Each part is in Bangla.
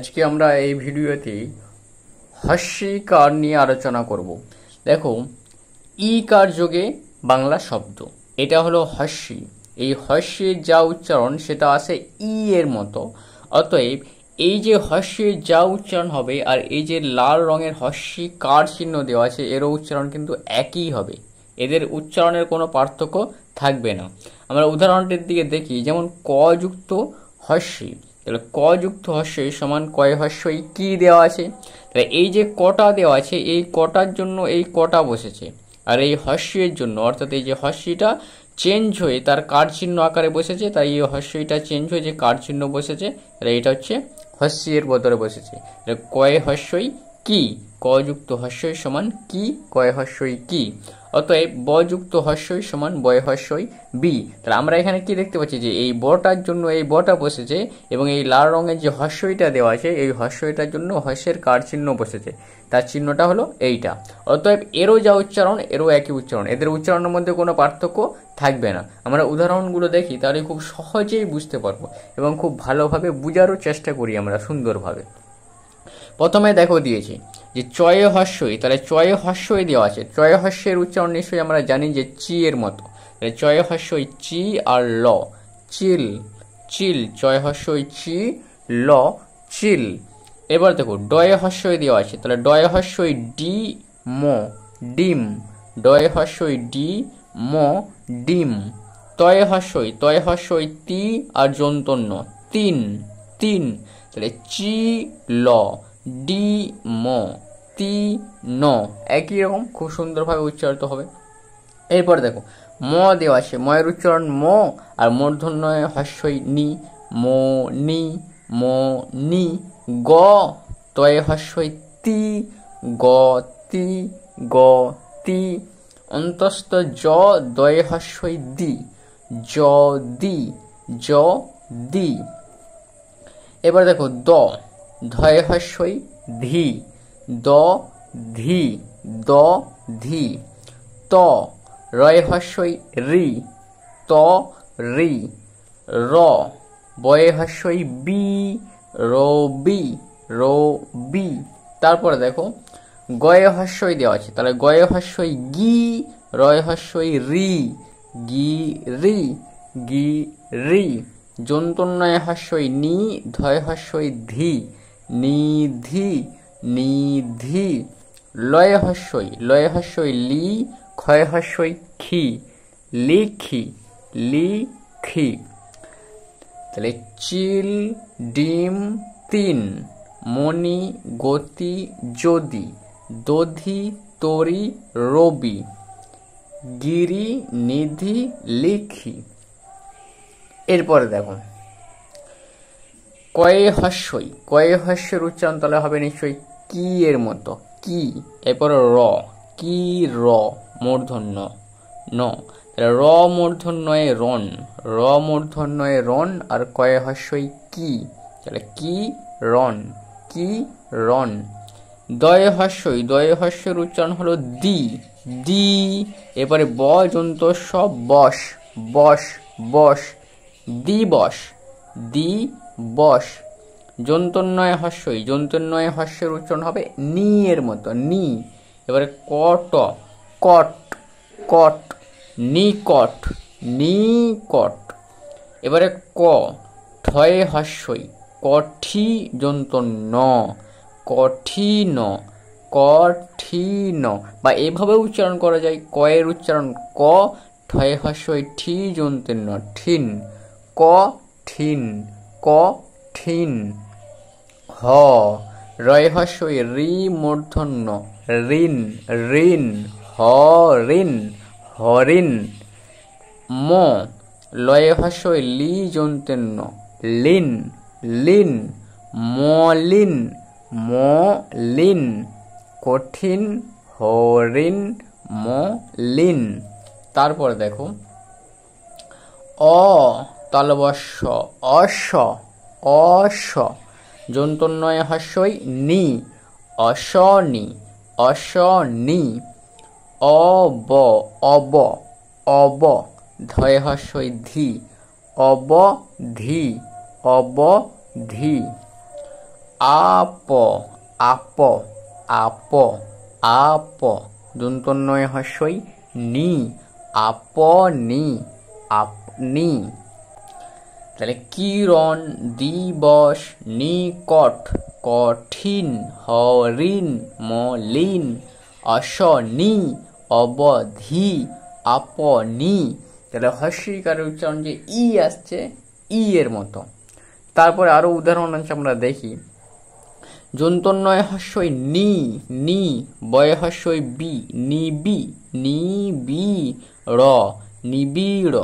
আজকে আমরা এই ভিডিওতে হস্যিকার নিয়ে আলোচনা করব। দেখো, ইকার যোগে বাংলা শব্দ, এটা হলো হস্যি। এই হস্যের যা উচ্চারণ সেটা আসে ই এর মতো। অতএব এই যে হস্যের যা উচ্চারণ হবে আর এই যে লাল রঙের হস্যিকার চিহ্ন দেওয়া আছে এরও উচ্চারণ কিন্তু একই হবে, এদের উচ্চারণের কোনো পার্থক্য থাকবে না। আমরা উদাহরণটির দিকে দেখি, যেমন ক যুক্ত হস্যি, তাহলে ক যুক্ত হস্যই সমান কয় হস্যই কি দেওয়া আছে। তাহলে এই যে কটা দেওয়া আছে এই কটার জন্য এই কটা বসেছে, আর এই হস্যের জন্য অর্থাৎ এই যে হস্যিটা চেঞ্জ হয়ে তার কার চিহ্ন আকারে বসেছে, তাই এই হস্যিটা চেঞ্জ হয়ে যে কার চিহ্ন বসেছে, তাহলে এটা হচ্ছে হস্যের বদলে বসেছে। কয় হস্যই কি, ক যুক্ত হস্যই সমান কি কয় হস্যই কি। অতএব ব যুক্ত হস্যই সমান বয় হস্যই বি। তাহলে আমরা এখানে কি দেখতে পাচ্ছি যে এই বটার জন্য এই বটা বসেছে এবং এই লাল রঙের যে হস্যইটা দেওয়া আছে এই হস্যইটার জন্য হস্যের কার চিহ্ন বসেছে, তার চিহ্নটা হলো এইটা। অতএব এরও যা উচ্চারণ এরও একই উচ্চারণ, এদের উচ্চারণের মধ্যে কোনো পার্থক্য থাকবে না। আমরা উদাহরণগুলো দেখি তাহলে খুব সহজেই বুঝতে পারবো এবং খুব ভালোভাবে বুঝারও চেষ্টা করি আমরা সুন্দরভাবে। প্রথমে দেখো দিয়েছি যে চয়ে হস্যই, তাহলে চয়ে হস্যই দেওয়া আছে। চয়ে হস্যের উচ্চারণ নিশ্চয়ই আমরা জানি যে চি এর মতো, তাহলে চয়ে হস্যই চি আর ল, চিল চিল, চয়ে হস্যই চি ল চিল। এবার দেখো ডয়ে হস্যই দেওয়া আছে, তাহলে ডয়ে হস্যই ডি ম ডিম, ডয়ে হস্যই ডি ম ডিম। তয়ে হস্যই তি আর যন্তন্য তিন তিন, তাহলে চি ল ডি ম তি ন, একই রকম খুব সুন্দরভাবে উচ্চারিত হবে। এরপর দেখো ম দেওয়া আছে, ময়ের উচ্চারণ ম আর মূর্ধন্যয় হস্যই নি, মো নি মো নি। গ তয়ে হস্যই তি, গ তি গ তি। অন্তস্থ জ দয়ে হস্যই দি, জ দি জ দি। এবার দেখো দ ধয়ে হস্যই ধি, দ ধি দ ধি। ত রয়ে হস্যই রি, ত রি। র বয়ে হস্যই বি, রো বি রো বি। তারপরে দেখো গয়ে হস্যই দেওয়া আছে, তাহলে গয়ে হস্যই গি, রয়ে হস্যই রি, গি রি গি রি। যন্তন্যয় হস্যই নি, ধয় হস্যই ধি, নিধি নিধি। লয়ে হস্যই লি, ক্ষয় হস্যই খি, লিখি লিখি। তাহলে চিল ডিম তিন, মণি গতি যদি, দধি তরি রবি, গিরি নিধি লিখি। এরপরে দেখো কয়ে হস্যের উচ্চারণ তাহলে হবে নিশ্চয়ই কি এর মতো কি। এরপরে র, কি র মূর্ধন্য ন, র মূর্ধন্যয়ে রন, র মূর্ধন্যয়ে রন আর কয়ে হস্যই কি, তাহলে কি রন কি রন। দয়ে হস্যের উচ্চারণ হলো দি দি। এবারে ব যন্ত সব বস বস বস, দিবস দিবস। যন্তন্যয় হস্যের উচ্চারণ হবে নি এর মতো নি। এবারে কট কট কট, নিকট নিকট। এবারে ক ঠয়ে হস্যই কঠি যন্তন্য, কঠিন কঠিন। বা এভাবে উচ্চারণ করা যায়, কয়ের উচ্চারণ ক, ঠয়ে হস্যই ঠি যন্তন্য ঠিন, ক ঠিন ক ঠিন। হ রয়ে হস্যই রি মূর্ধন্য ঋণ ঋণ, হরিণ হরিণ। ম লয়ে হস্যই লি যন্তন্য লিন লিন, মলিন মলিন। কঠিন হরিণ মলিন। তারপর দেখো অ তালবস্য অশ্ব অশ্ব, যন্তন্যয় হস্যই নি, অশনি অশনি। অব অব অব, ধয়ে হস্যই ধি, অবধি অবধি। আপ, আপ, আপ, আপ, দন্তন্বয় হস্যই নি, আপনি, আপনি। তাহলে কিরণ, দিবস, নিকট, কঠিন, হরিণ, মলিন, অশনি, অবধি, আপনি। তাহলে হস্যিকারের উচ্চারণ যে ই আসছে, ই এর মতো। তারপরে আরো উদাহরণ আছে আমরা দেখি। যন্তন্বয় হস্যই নি, নি, বয় হস্যই বি, নিবি, নিবি, র, নিবিড়।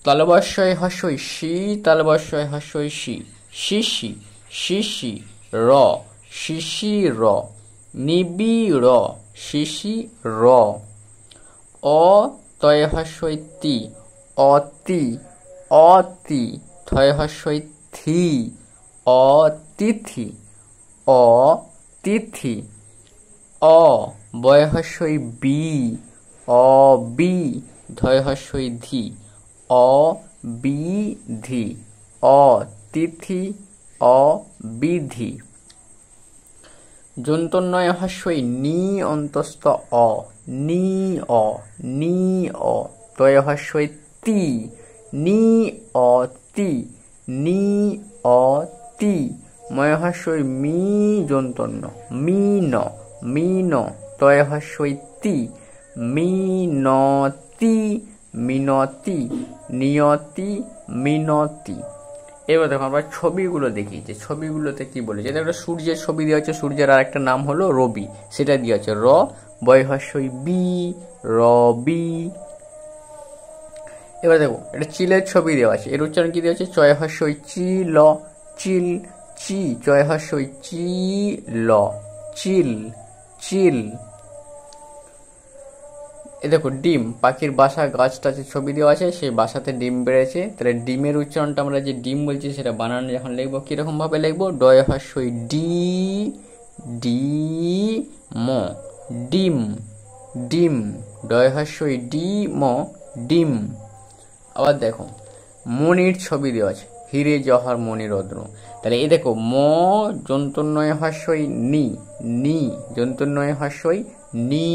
তালবস্যয় হস্যই শি, তালবস্যয় হস্যই শি, শিশি, শিশি, র, শিশির, নিবিড়, শিশির। অ তয় হস্যই তি, অতি, অতি, থয় হস্যই থি, অতিথি, অতিথি। অ বয় হস্যই বি, অবি, ধয় হস্যই ধি, অবিধি, অতিথি, অবিধি। যন্তন্বয় হস্যই নি অন্তস্থ অ, নি অ, নি অ, তয় হস্যই তি, নি অতি, নি অতি, ময় হস্যই মি যন্তন্য, মিন, মিন, তয় হস্যই তি, মিনতি, মিনতি, নিয়তি, মিনতি। এবার দেখো আমরা ছবিগুলো দেখি, যে ছবিগুলোতে কি বলেছে। একটা সূর্যের ছবি দেওয়া হচ্ছে, সূর্যের আর একটা নাম হলো রবি, সেটা দেওয়া হচ্ছে র, বয় হস্যই বি, রবি। এবার দেখো একটা চিলের ছবি দেওয়া আছে, এর উচ্চারণ কি দেওয়া আছে, চয় হস্যই চিল, চিল, চি, চয় হস্যই চিল, চিল, চিল। এ দেখো ডিম, পাখির বাসা, গাছটাতে ছবি দেওয়া আছে, সেই বাসাতে ডিম বেড়েছে। তাহলে ডিমের উচ্চারণটা আমরা যে ডিম বলছি সেটা বানানো যখন লিখবো কিরকম ভাবে লিখবো, ডয় হস্যই ডি, ডি, ম, ডিম, ডিম, ডয় হস্যই ডি, ম, ডিম। আবার দেখো মণির ছবি দেওয়া আছে, হিরে জহর মণি রত্ন। তাহলে এই দেখো ম যন্তন্বয় হস্যই নি, নি, যন্তন্বয় হস্যই নি,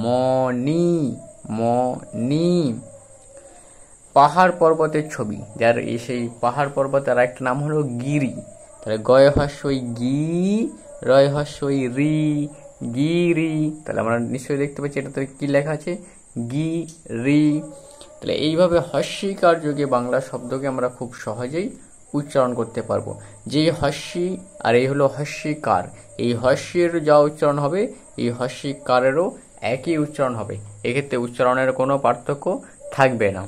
মনি, মনি। পাহাড় পর্বতের ছবি, যার সেই পাহাড় পর্বতের একটা নাম হলো গিরি। তাহলে গয় হস্যই গি, রয় হস্যই রি, গিরি। তাহলে আমরা নিশ্চয়ই দেখতে পাচ্ছি এটাতে কি লেখা আছে, গিরি। তাহলে এইভাবে হস্যিকার যোগে বাংলা শব্দকে আমরা খুব সহজেই উচ্চারণ করতে পারবো। যে হস্যি আর এই হলো হস্যিকার, এই হস্যের যা উচ্চারণ হবে এই হস্যিকারেরও একই উচ্চারণ হবে, এক্ষেত্রে উচ্চারণের কোনো পার্থক্য থাকবে না।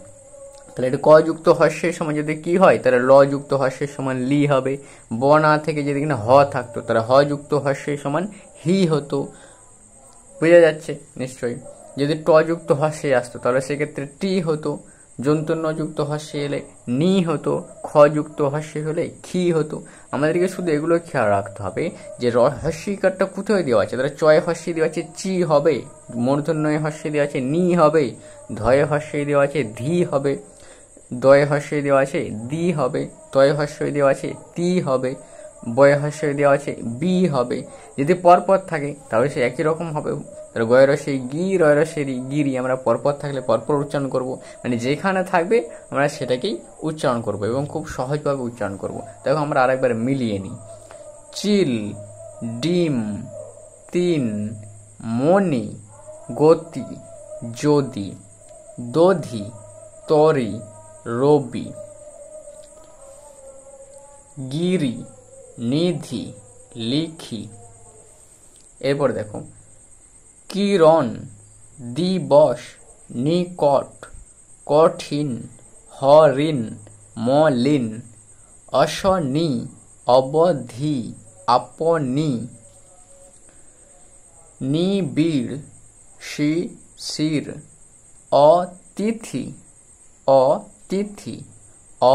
তাহলে এটা ক যুক্ত হস্যের সময় যদি কি হয়, তাহলে ল যুক্ত হস্যের সমান লি হবে। ব না থেকে যদি কিনা হ থাকতো, তাহলে হ যুক্ত হস্যের সমান হি হতো। বোঝা যাচ্ছে নিশ্চয়ই। যদি ট যুক্ত হস্যে আসতো তাহলে সেক্ষেত্রে টি হতো। যন্তন্য যুক্ত হস্যে এলে নি হতো, খ যুক্ত হস্যে হলে খি হতো। আমাদেরকে শুধু এগুলো খেয়াল রাখতে হবে যে হস্যিকারটা কোথায় দেওয়া আছে। তাহলে চয় হস্যে দেওয়া আছে চি হবে, মূর্ধন্যয় হস্যে দেওয়া আছে নি হবে, ধয়ে হস্যে দেওয়া আছে ধি হবে, দয়ে হস্যে দেওয়া আছে দি হবে, তয় হস্যে দেওয়া আছে তি হবে, বয় হস্যে দেওয়া আছে বি হবে। যদি পরপর থাকে তাহলে সে একই রকম হবে। তাহলে গয় রসে গি, রয় রসে গিরি, আমরা পরপর থাকলে পরপর উচ্চারণ করব, মানে যেখানে থাকবে আমরা সেটাকেই উচ্চারণ করব এবং খুব সহজভাবে উচ্চারণ করব। দেখো আমরা আরেকবার মিলিয়ে নিই। চিল, ডিম, তিন, মণি, গতি, যদি, দধি, তরি, রবি, গিরি, নিধি, লিখি। এরপর দেখো কিরণ, দিবস, নিকট, কঠিন, হরিণ, মলিন, অশনি, অবধি, আপনি, নিবিড়, শিশির, অতিথি, অতিথি,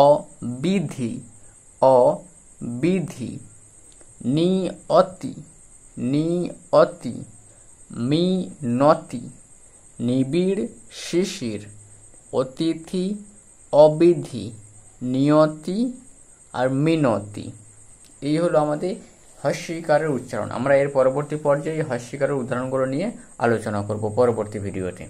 অবিধি, অবিধি, নিয়তি, নিয়তি, মিনতি, নিবিড়, শিশির, অতিথি, অবিধি, নিয়তি আর মিনতি। এই হলো আমাদের হস্যিকারের উচ্চারণ। আমরা এর পরবর্তী পর্যায়ে হস্যিকারের উদাহরণগুলো নিয়ে আলোচনা করব পরবর্তী ভিডিওতে।